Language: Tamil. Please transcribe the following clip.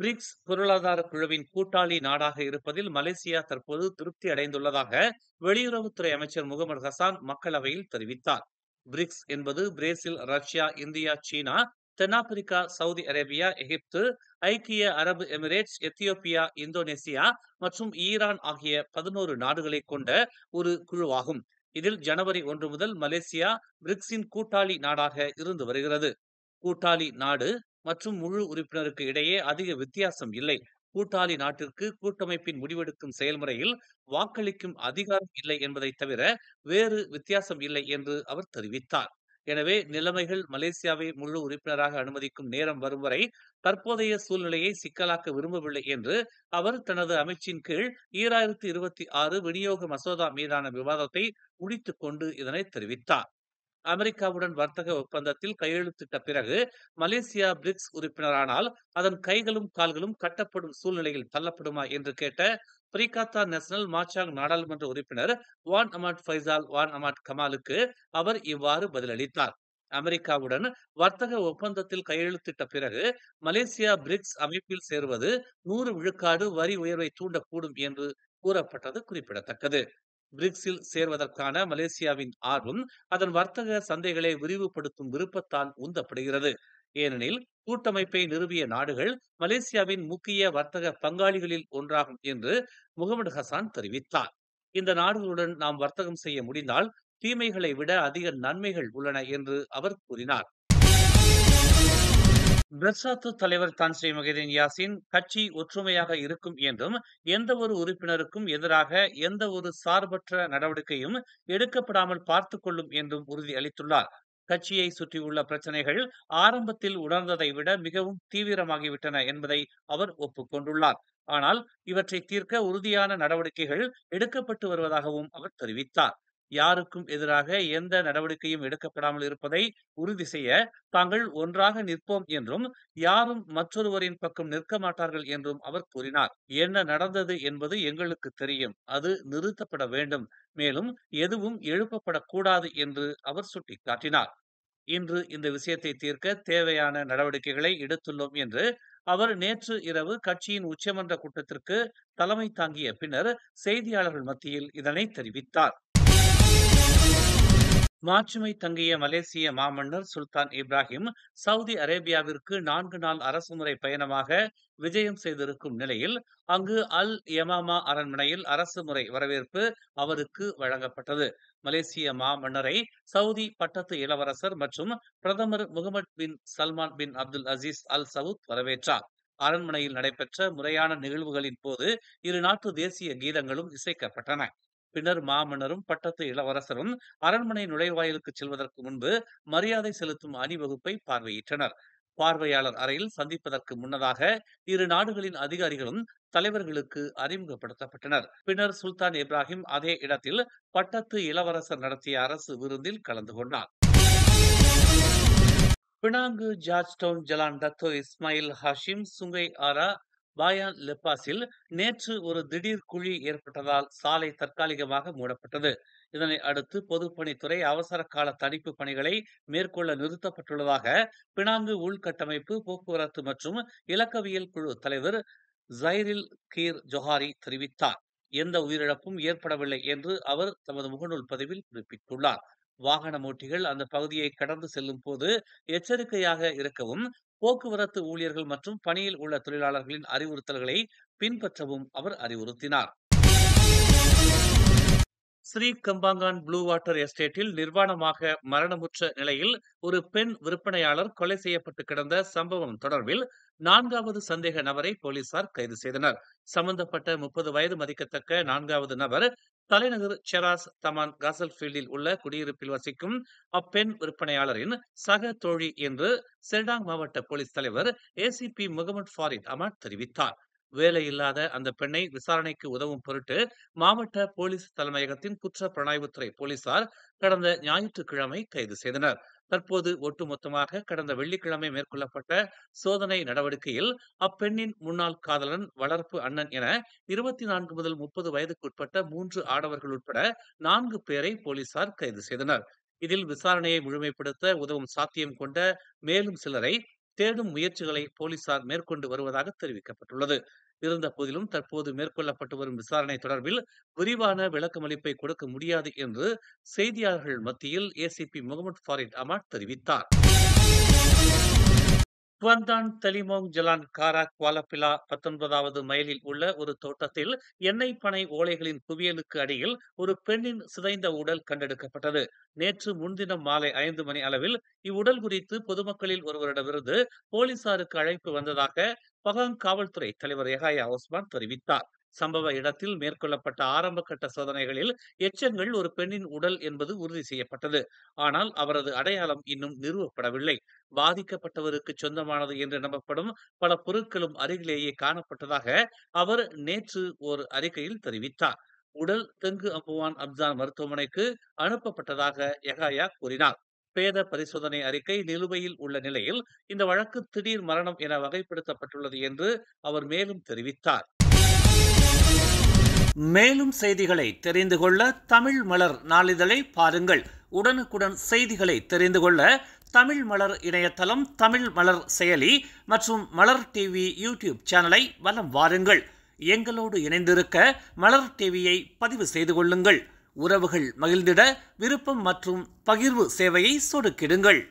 பிரிக்ஸ் பொருளாதார குழுவின் கூட்டாளி நாடாக இருப்பதில் மலேசியா தற்போது திருப்தி அடைந்துள்ளதாக வெளியுறவுத்துறை அமைச்சர் முகமது ஹசான் மக்களவையில் தெரிவித்தார். பிரிக்ஸ் என்பது பிரேசில், ரஷ்யா, இந்தியா, சீனா, தென்னாப்பிரிக்கா, சவுதி அரேபியா, எகிப்து, ஐக்கிய அரபு எமிரேட்ஸ், எத்தியோப்பியா, இந்தோனேசியா மற்றும் ஈரான் ஆகிய 11 நாடுகளை கொண்ட ஒரு குழுவாகும். இதில் ஜனவரி 1 முதல் மலேசியா பிரிக்ஸின் கூட்டாளி நாடாக இருந்து வருகிறது. கூட்டாளி நாடு மற்றும் முழு உறுப்பினருக்கு இடையே அதிக வித்தியாசம் இல்லை. கூட்டாளி நாட்டிற்கு கூட்டமைப்பின் முடிவெடுக்கும் செயல்முறையில் வாக்களிக்கும் அதிகாரம் இல்லை என்பதை தவிர வேறு வித்தியாசம் இல்லை என்று அவர் தெரிவித்தார். எனவே நிலைமைகள் மலேசியாவை முழு உறுப்பினராக அனுமதிக்கும் நேரம் வரும் வரை தற்போதைய சூழ்நிலையை சிக்கலாக்க விரும்பவில்லை என்று அவர் தனது அமைச்சின் கீழ் 2026 விநியோக மசோதா மீதான விவாதத்தை முடித்துக் கொண்டு இதனை தெரிவித்தார். அமெரிக்காவுடன் வர்த்தக ஒப்பந்தத்தில் கையெழுத்திட்ட பிறகு மலேசியா பிரிக்ஸ் உறுப்பினரானால் அதன் கைகளும் கால்களும் கட்டப்படும் சூழ்நிலையில் தள்ளப்படுமா என்று கேட்ட பிரிகாத்தா நேஷனல் மாச்சாங் நாடாளுமன்ற உறுப்பினர் வான் அமாட் ஃபைசால் வான் அமாட் கமாலுக்கு அவர் இவ்வாறு பதிலளித்தார். அமெரிக்காவுடன் வர்த்தக ஒப்பந்தத்தில் கையெழுத்திட்ட பிறகு மலேசியா பிரிக்ஸ் அமைப்பில் சேருவது 100 விழுக்காடு வரி உயர்வை தூண்டக்கூடும் என்று கூறப்பட்டது குறிப்பிடத்தக்கது. பிரிக்ஸில் சேர்வதற்கான மலேசியாவின் ஆர்வம் அதன் வர்த்தக சந்தைகளை விரிவுபடுத்தும் விருப்பத்தால் உந்தப்படுகிறது. ஏனெனில் கூட்டமைப்பை நிறுவிய நாடுகள் மலேசியாவின் முக்கிய வர்த்தக பங்காளிகளில் ஒன்றாகும் என்று முகமது ஹசான் தெரிவித்தார். இந்த நாடுகளுடன் நாம் வர்த்தகம் செய்ய முடிந்தால் தீமைகளை விட அதிக நன்மைகள் உள்ளன என்று அவர் கூறினார். பெர்சாத்து தலைவர் தான் ஸ்ரீ மொஹிதீன் யாசின் கட்சி ஒற்றுமையாக இருக்கும் என்றும் எந்த ஒரு உறுப்பினருக்கும் எதிராக எந்த ஒரு சார்பற்ற நடவடிக்கையும் எடுக்கப்படாமல் பார்த்துக் கொள்ளும் என்றும் உறுதி அளித்துள்ளார். கட்சியை சுற்றியுள்ள பிரச்சனைகள் ஆரம்பத்தில் உணர்ந்ததை விட மிகவும் தீவிரமாகிவிட்டன என்பதை அவர் ஒப்புக்கொண்டுள்ளார். ஆனால் இவற்றை தீர்க்க உறுதியான நடவடிக்கைகள் எடுக்கப்பட்டு வருவதாகவும் அவர் தெரிவித்தார். யாருக்கும் எதிராக எந்த நடவடிக்கையும் எடுக்கப்படாமல் இருப்பதை உறுதி செய்ய தாங்கள் ஒன்றாக நிற்போம் என்றும் யாரும் மற்றொருவரின் பக்கம் நிற்க மாட்டார்கள் என்றும் அவர் கூறினார். என்ன நடந்தது என்பது எங்களுக்கு தெரியும். அது நிறுத்தப்பட வேண்டும். மேலும் எதுவும் எழுப்பப்படக்கூடாது என்று அவர் சுட்டிக்காட்டினார். இன்று இந்த விஷயத்தை தீர்க்க தேவையான நடவடிக்கைகளை எடுத்துள்ளோம் என்று அவர் நேற்று இரவு கட்சியின் உச்சமன்ற கூட்டத்திற்கு தலைமை தாங்கிய பின்னர் செய்தியாளர்கள் மத்தியில் இதனை தெரிவித்தார். மாட்சிமை தங்கிய மலேசிய மாமன்னர் சுல்தான் இப்ராஹிம் சவுதி அரேபியாவிற்கு 4 நாள் அரசுமுறை பயணமாக விஜயம் செய்திருக்கும் நிலையில் அங்கு அல் யமாமா அரண்மனையில் அரசுமுறை வரவேற்பு அவருக்கு வழங்கப்பட்டது. மலேசிய மாமன்னரை சவுதி பட்டத்து இளவரசர் மற்றும் பிரதமர் முகமது பின் சல்மான் பின் அப்துல் அசீஸ் அல் சவுத் வரவேற்றார். அரண்மனையில் நடைபெற்ற முறையான நிகழ்வுகளின் போது இரு நாட்டு தேசிய கீதங்களும் இசைக்கப்பட்டன. பின்னர் மாமன்னரும் பட்டத்து இளவரசரும் அரண்மனை நுழைவாயிலுக்கு செல்வதற்கு முன்பு மரியாதை செலுத்தும் அணிவகுப்பை பார்வையிட்டனர். பார்வையாளர் அறையில் சந்திப்பதற்கு முன்னதாக இரு நாடுகளின் அதிகாரிகளும் தலைவர்களுக்கு அறிமுகப்படுத்தப்பட்டனர். பின்னர் சுல்தான் இப்ராஹிம் அதே இடத்தில் பட்டத்து இளவரசர் நடத்திய அரசு விருந்தில் கலந்து கொண்டார். Penang, George Town, Jalan Dato Ismail Hashim, Sungai Ara, Bayan லெப்பாஸில் நேற்று ஒரு திடீர் குழி ஏற்பட்டதால் சாலை தற்காலிகமாக மூடப்பட்டது. இதனை அடுத்து பொதுப்பணித்துறை அவசர கால தணிப்பு பணிகளை மேற்கொள்ள நிறுத்தப்பட்டுள்ளதாக பினாங்கு உள்கட்டமைப்பு, போக்குவரத்து மற்றும் இலக்கவியல் குழு தலைவர் ஜைரில் கீர் ஜொஹாரி தெரிவித்தார். எந்த உயிரிழப்பும் ஏற்படவில்லை என்று அவர் தமது முகநூல் பதிவில் குறிப்பிட்டுள்ளார். வாகன ஓட்டிகள் அந்த பகுதியை கடந்து செல்லும் போது எச்சரிக்கையாக இருக்கவும், போக்குவரத்து ஊழியர்கள் மற்றும் பணியில் உள்ள தொழிலாளர்களின் அறிவுறுத்தல்களை பின்பற்றவும் அவர் அறிவுறுத்தினார். ஸ்ரீ கம்பாங்கான் ப்ளூ வாட்டர் எஸ்டேட்டில் நிர்வாணமாக மரணமுற்ற நிலையில் ஒரு பெண் விற்பனையாளர் கொலை செய்யப்பட்டு கிடந்த சம்பவம் தொடர்பில் 4வது சந்தேக நபரை போலீசார் கைது செய்தனர். சம்பந்தப்பட்ட 30 வயது மதிக்கத்தக்க 4வது நபர் தலைநகர் செராஸ் தமான் காசல்பீல்டில் உள்ள குடியிருப்பில் வசிக்கும் அப்பெண் விற்பனையாளரின் சக தோழி என்று செர்டாங் மாவட்ட போலீஸ் தலைவர் ஏசிபி முகமது ஃபாரித் அமாட் தெரிவித்தார். வேலையில்லாத அந்த பெண்ணை விசாரணைக்கு உதவும் பொருட்டு மாவட்ட போலீஸ் தலைமையகத்தின் குற்ற புலனாய்வுத்துறை போலீசார் கடந்த ஞாயிற்றுக்கிழமை கைது செய்தனர். தற்போது ஒட்டுமொத்தமாக கடந்த வெள்ளிக்கிழமை மேற்கொள்ளப்பட்ட சோதனை நடவடிக்கையில் அப்பெண்ணின் முன்னாள் காதலன், வளர்ப்பு அண்ணன் என 24 முதல் 30 வயதுக்குட்பட்ட 3 ஆடவர்கள் உட்பட 4 பேரை போலீசார் கைது செய்தனர். இதில் விசாரணையை முழுமைப்படுத்த உதவும் சாத்தியம் கொண்ட மேலும் சிலரை தேடும் முயற்சிகளை போலீசார் மேற்கொண்டு வருவதாக தெரிவிக்கப்பட்டுள்ளது. இருந்த போதிலும் தற்போது மேற்கொள்ளப்பட்டு வரும் விசாரணை தொடர்பில் விரிவான விளக்கமளிப்பை கொடுக்க முடியாது என்று செய்தியாளர்கள் மத்தியில் ஏசிபி முகமது ஃபாரிட் அமாட் தெரிவித்தார். குவாந்தான் தெலிமோங் ஜலான் காரா குவாலபிலா 19வது மைலில் உள்ள ஒரு தோட்டத்தில் எண்ணெய் பனை ஓலைகளின் குவியலுக்கு அடியில் ஒரு பெண்ணின் சிதைந்த உடல் கண்டெடுக்கப்பட்டது. நேற்று முன்தினம் மாலை 5 மணி அளவில் இவ்வுடல் குறித்து பொதுமக்களில் ஒருவரிடமிருந்து போலீசாருக்கு அழைப்பு வந்ததாக பகாங் காவல்துறை தலைவர் யஹயா ஒஸ்மான் தெரிவித்தார். சம்பவ இடத்தில் மேற்கொள்ளப்பட்ட ஆரம்ப கட்ட சோதனைகளில் எச்சங்கள் ஒரு பெண்ணின் உடல் என்பது உறுதி செய்யப்பட்டது. ஆனால் அவரது அடையாளம் இன்னும் நிறுவப்படவில்லை. பாதிக்கப்பட்டவருக்கு சொந்தமானது என்று நம்பப்படும் பல பொருட்களும் அருகிலேயே காணப்பட்டதாக அவர் நேற்று ஒரு அறிக்கையில் தெரிவித்தார். உடல் தெங்கு அம்புவான் அப்சான் மருத்துவமனைக்கு அனுப்பப்பட்டதாக யஹயா கூறினார். பிரேத பரிசோதனை அறிக்கை நிலுவையில் உள்ள நிலையில் இந்த வழக்கு திடீர் மரணம் என வகைப்படுத்தப்பட்டுள்ளது என்று அவர் மேலும் தெரிவித்தார். மேலும் செய்திகளை தெரிந்து கொள்ள தமிழ் மலர் நாளிதழை பாருங்கள். உடனுக்குடன் செய்திகளை தெரிந்து கொள்ள தமிழ் மலர் இணையதளம், தமிழ் மலர் செயலி மற்றும் மலர் டிவி யூடியூப் சேனலை வலம் வாருங்கள். எங்களோடு இணைந்திருக்க மலர் டிவியை பதிவு செய்து கொள்ளுங்கள். உறவுகள் மகிழ்ந்திட விருப்பம் மற்றும் பகிர்வு சேவையை சொடுக்கிடுங்கள்.